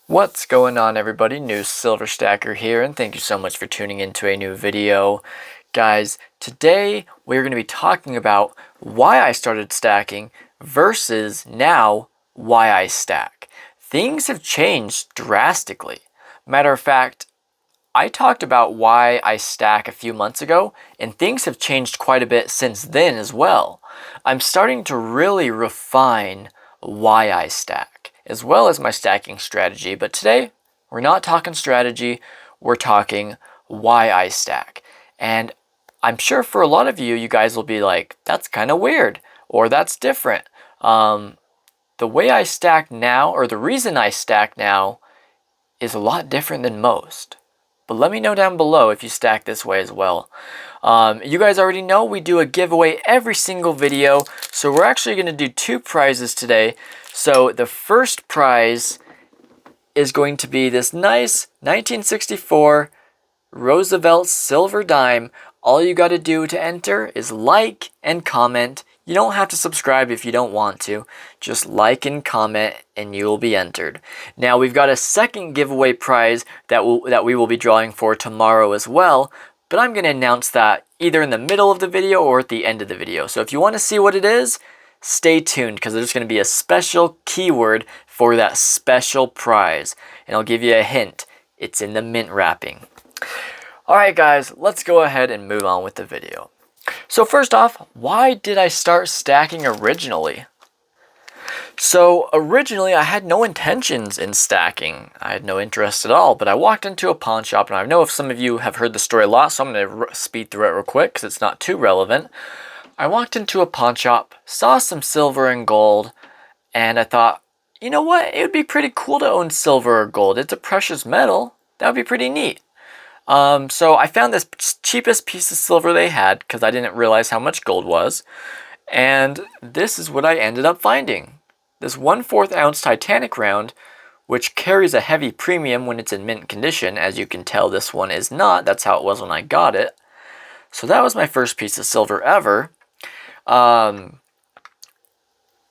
What's going on, everybody? New Silver Stacker here, and thank you so much for tuning into a new video. Guys, today we're going to be talking about why I started stacking versus now why I stack. Things have changed drastically. Matter of fact, I talked about why I stack a few months ago, and things have changed quite a bit since then as well. I'm starting to really refine why I stack, as well as my stacking strategy. But today, we're not talking strategy, we're talking why I stack. And I'm sure for a lot of you, you guys will be like, that's kind of weird, or that's different. The way I stack now, or the reason I stack now, is a lot different than most. But let me know down below if you stack this way as well. You guys already know we do a giveaway every single video. So we're actually going to do two prizes today. So the first prize is going to be this nice 1964 Roosevelt silver dime. All you got to do to enter is like and comment. You don't have to subscribe if you don't want to. Just like and comment and you will be entered. Now we've got a second giveaway prize that we will be drawing for tomorrow as well. But I'm going to announce that either in the middle of the video or at the end of the video. So if you want to see what it is, stay tuned because there's going to be a special keyword for that special prize. And I'll give you a hint. It's in the mint wrapping. Alright guys, let's go ahead and move on with the video. So first off, why did I start stacking originally? So originally I had no intentions in stacking. I had no interest at all, but I walked into a pawn shop, and I know if some of you have heard the story a lot, so I'm going to speed through it real quick because it's not too relevant. I walked into a pawn shop, saw some silver and gold, and I thought, you know what, it would be pretty cool to own silver or gold. It's a precious metal. That would be pretty neat. So I found this cheapest piece of silver they had because I didn't realize how much gold was. And this is what I ended up finding. This 1/4 ounce Titanic round, which carries a heavy premium when it's in mint condition. As you can tell, this one is not. That's how it was when I got it. So that was my first piece of silver ever.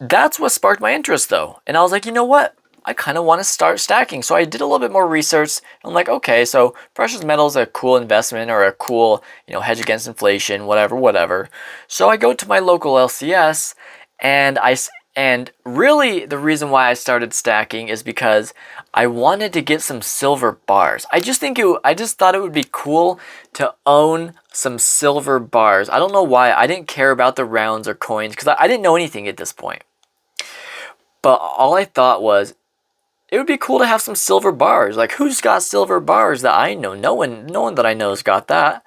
That's what sparked my interest though. And I was like, you know what? I kind of want to start stacking. So I did a little bit more research. I'm like, okay, so precious metals are a cool investment or a cool, hedge against inflation, whatever. So I go to my local LCS, and really the reason why I started stacking is because I wanted to get some silver bars. I just thought it would be cool to own some silver bars. I don't know why. I didn't care about the rounds or coins because I didn't know anything at this point. But all I thought was, it would be cool to have some silver bars. Like, who's got silver bars that I know? No one that I know has got that.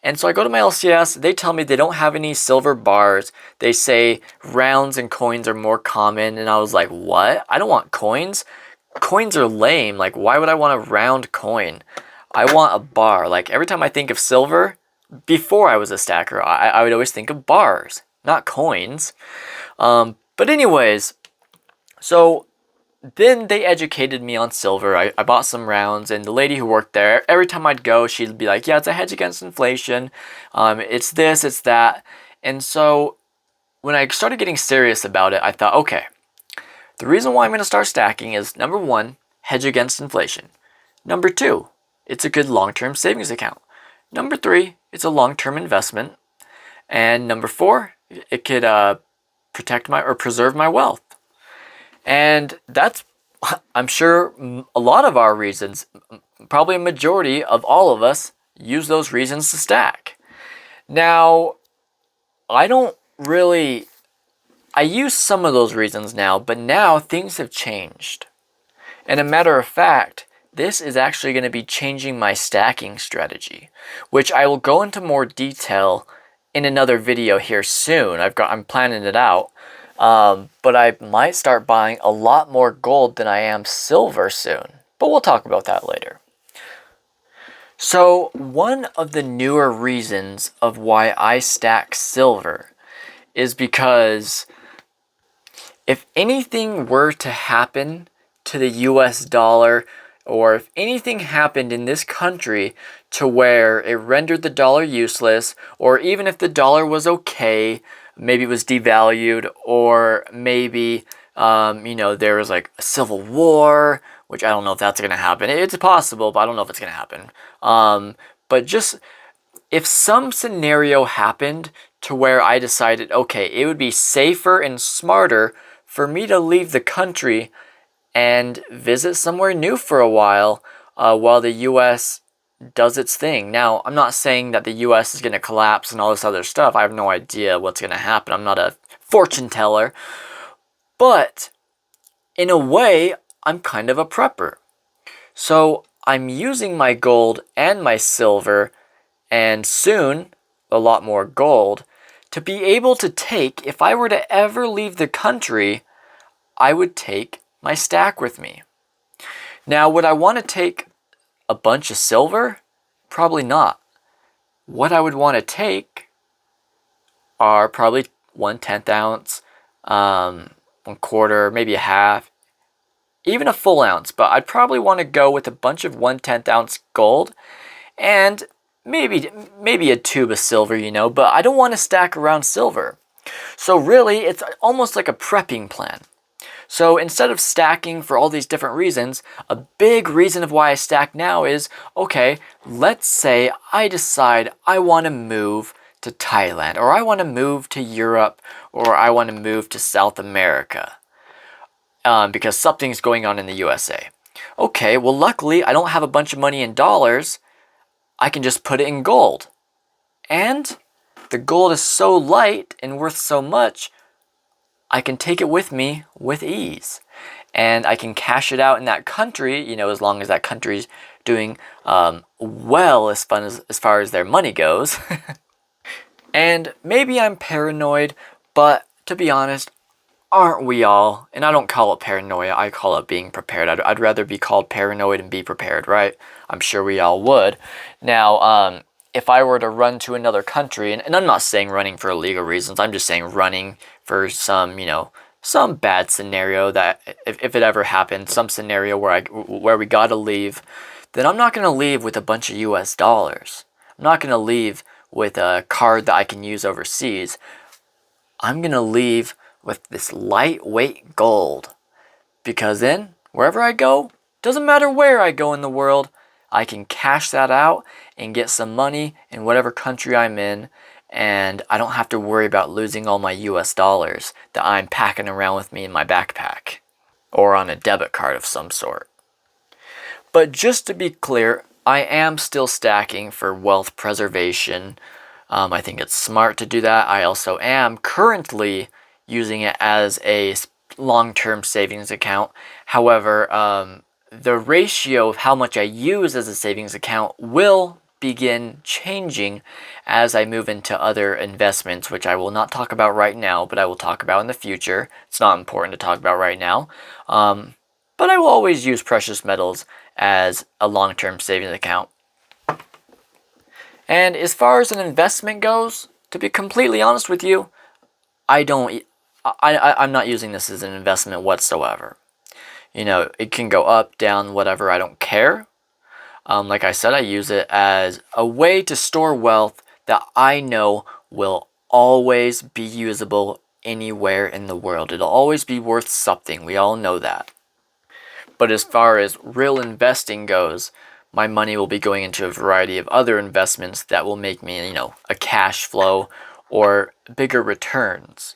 And so I go to my LCS. They tell me they don't have any silver bars. They say rounds and coins are more common. And I was like, what? I don't want coins. Coins are lame. Like, why would I want a round coin? I want a bar. Like, every time I think of silver, before I was a stacker, I would always think of bars, not coins. But anyways, so then they educated me on silver. I bought some rounds, and the lady who worked there, every time I'd go, she'd be like, yeah, it's a hedge against inflation. It's this, it's that. And so when I started getting serious about it, I thought, okay, the reason why I'm going to start stacking is, number one, hedge against inflation. Number two, it's a good long-term savings account. Number three, it's a long-term investment. And number four, it could preserve my wealth. And that's, I'm sure, a lot of our reasons, probably a majority of all of us, use those reasons to stack. Now, I use some of those reasons now, but now things have changed. And a matter of fact, this is actually going to be changing my stacking strategy, which I will go into more detail in another video here soon. I'm planning it out. But I might start buying a lot more gold than I am silver soon. But we'll talk about that later. So one of the newer reasons of why I stack silver is because if anything were to happen to the US dollar, or if anything happened in this country to where it rendered the dollar useless, or even if the dollar was okay, maybe it was devalued, or maybe there was like a civil war which I don't know if that's going to happen. It's possible, but I don't know if it's going to happen. But just if some scenario happened to where I decided, okay, it would be safer and smarter for me to leave the country and visit somewhere new for a while the U.S. does its thing. Now, I'm not saying that the U.S. is going to collapse and all this other stuff. I have no idea what's going to happen. I'm not a fortune teller. But in a way, I'm kind of a prepper. So I'm using my gold and my silver, and soon a lot more gold, to be able to take, if I were to ever leave the country, I would take my stack with me. Now, would I want to take a bunch of silver? Probably not. What I would want to take are probably 1/10 ounce, 1/4, maybe a half, even a full ounce. But I'd probably want to go with a bunch of 1/10 ounce gold and maybe a tube of silver, you know, but I don't want to stack around silver. So really, it's almost like a prepping plan. So instead of stacking for all these different reasons, a big reason of why I stack now is, okay, let's say I decide I want to move to Thailand, or I want to move to Europe, or I want to move to South America, because something's going on in the USA. Okay, well luckily I don't have a bunch of money in dollars. I can just put it in gold. And the gold is so light and worth so much, I can take it with me with ease. And I can cash it out in that country, you know, as long as that country's doing well as far as their money goes. And maybe I'm paranoid, but to be honest, aren't we all? And I don't call it paranoia, I call it being prepared. I'd rather be called paranoid and be prepared, right? I'm sure we all would. Now, if I were to run to another country, and I'm not saying running for illegal reasons, I'm just saying running for some, you know, some bad scenario that if it ever happened, some scenario where we gotta leave, then I'm not gonna leave with a bunch of US dollars. I'm not gonna leave with a card that I can use overseas. I'm gonna leave with this lightweight gold, because then wherever I go, doesn't matter where I go in the world, I can cash that out and get some money in whatever country I'm in, and I don't have to worry about losing all my US dollars that I'm packing around with me in my backpack or on a debit card of some sort. But just to be clear, I am still stacking for wealth preservation. I think it's smart to do that. I also am currently using it as a long-term savings account. However, the ratio of how much I use as a savings account will begin changing as I move into other investments, which I will not talk about right now, but I will talk about in the future. It's not important to talk about right now. But I will always use precious metals as a long-term savings account. And as far as an investment goes, to be completely honest with you, I'm not using this as an investment whatsoever. You know, it can go up, down, whatever, I don't care. Like I said, I use it as a way to store wealth that I know will always be usable anywhere in the world. It'll always be worth something. We all know that. But as far as real investing goes, my money will be going into a variety of other investments that will make me, you know, a cash flow or bigger returns.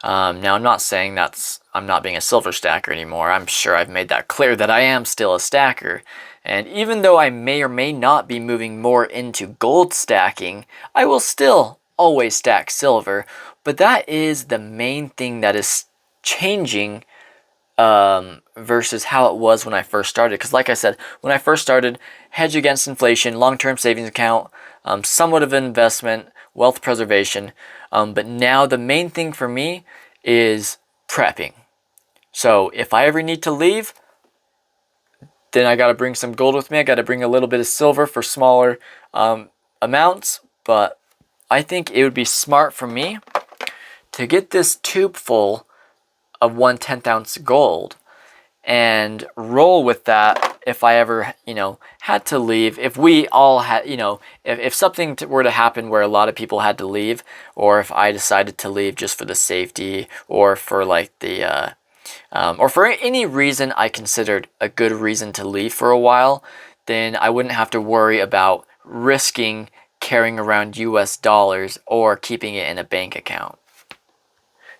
Now, I'm not saying I'm not being a silver stacker anymore. I'm sure I've made that clear that I am still a stacker. And even though I may or may not be moving more into gold stacking, I will still always stack silver. But that is the main thing that is changing versus how it was when I first started. Because like I said, when I first started, hedge against inflation, long-term savings account, somewhat of an investment, wealth preservation. But now the main thing for me is prepping. So if I ever need to leave, then I got to bring some gold with me. I got to bring a little bit of silver for smaller amounts. But I think it would be smart for me to get this tube full of 1/10 ounce gold and roll with that if I ever, you know, had to leave. If we all had, you know, if something were to happen where a lot of people had to leave, or if I decided to leave just for the safety or for like the or for any reason I considered a good reason to leave for a while, then I wouldn't have to worry about risking carrying around US dollars or keeping it in a bank account.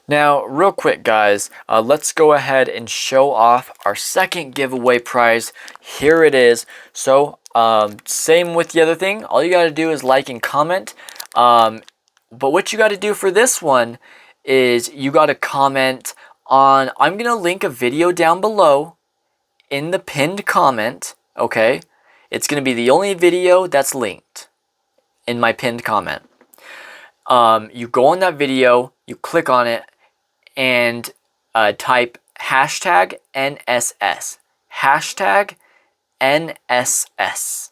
Now, real quick guys, let's go ahead and show off our second giveaway prize. Here it is. So, same with the other thing. All you got to do is like and comment. But what you got to do for this one is you got to comment on, I'm going to link a video down below in the pinned comment, okay? It's going to be the only video that's linked in my pinned comment. You go on that video, you click on it, and type hashtag N.S.S. Hashtag N.S.S.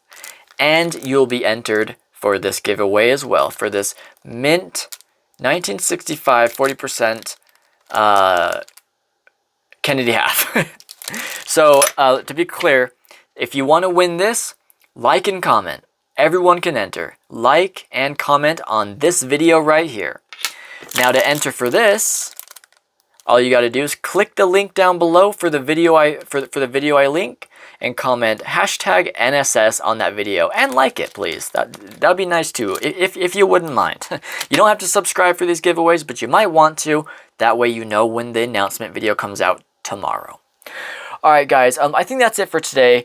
And you'll be entered for this giveaway as well, for this mint 1965 40% Kennedy half. So to be clear, if you want to win this, like and comment. Everyone can enter. Like and comment on this video right here. Now to enter for this, all you got to do is click the link down below for the video the video I link, and comment hashtag N.S.S. on that video and like it, please. That'd be nice too, if you wouldn't mind. You don't have to subscribe for these giveaways, but you might want to. That way you know when the announcement video comes out tomorrow. Alright guys, I think that's it for today.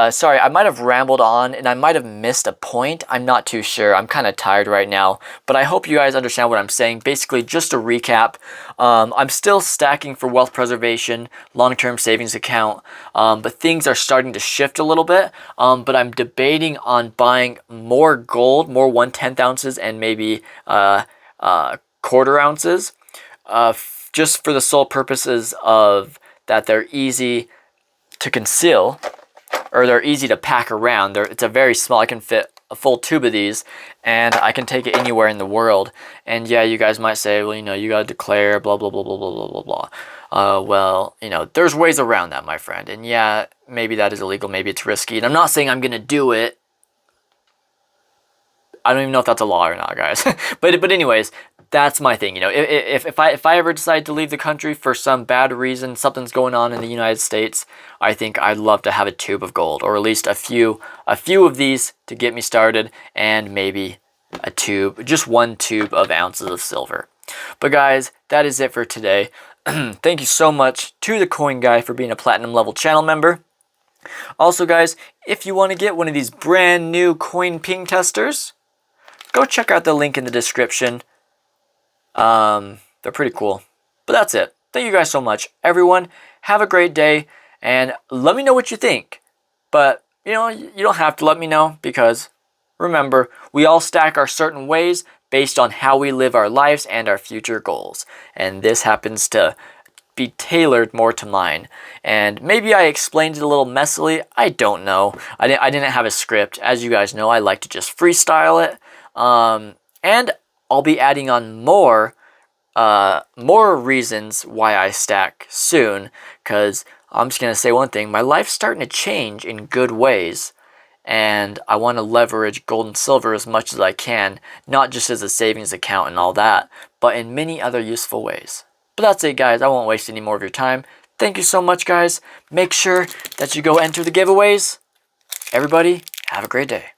Sorry, I might have rambled on and I might have missed a point. I'm not too sure. I'm kind of tired right now. But I hope you guys understand what I'm saying. Basically, just to recap, I'm still stacking for wealth preservation, long-term savings account. But things are starting to shift a little bit. But I'm debating on buying more gold, more 1/10 ounces and maybe quarter ounces. Just for the sole purposes of that they're easy to conceal, or they're easy to pack around. It's a very small, I can fit a full tube of these, and I can take it anywhere in the world. And yeah, you guys might say, well, you know, you gotta declare, blah, blah, blah, blah, blah, blah, blah, blah. Well, you know, there's ways around that, my friend. And yeah, maybe that is illegal, maybe it's risky. And I'm not saying I'm gonna do it. I don't even know if that's a law or not, guys. But anyways, that's my thing. You know, if I ever decide to leave the country for some bad reason, something's going on in the United States, I think I'd love to have a tube of gold, or at least a few of these to get me started, and maybe a tube, just one tube of ounces of silver. But guys, that is it for today. Thank you so much to the Coin Guy for being a platinum level channel member. Also, guys, if you want to get one of these brand new coin ping testers, go check out the link in the description. They're pretty cool. But that's it. Thank you guys so much. Everyone, have a great day, and let me know what you think. But, you know, you don't have to let me know, because remember, we all stack our certain ways based on how we live our lives and our future goals. And this happens to be tailored more to mine. And maybe I explained it a little messily. I don't know. I didn't have a script. As you guys know, I like to just freestyle it. And I'll be adding on more reasons why I stack soon, because I'm just going to say one thing. My life's starting to change in good ways, and I want to leverage gold and silver as much as I can, not just as a savings account and all that, but in many other useful ways. But that's it, guys. I won't waste any more of your time. Thank you so much, guys. Make sure that you go enter the giveaways. Everybody, have a great day.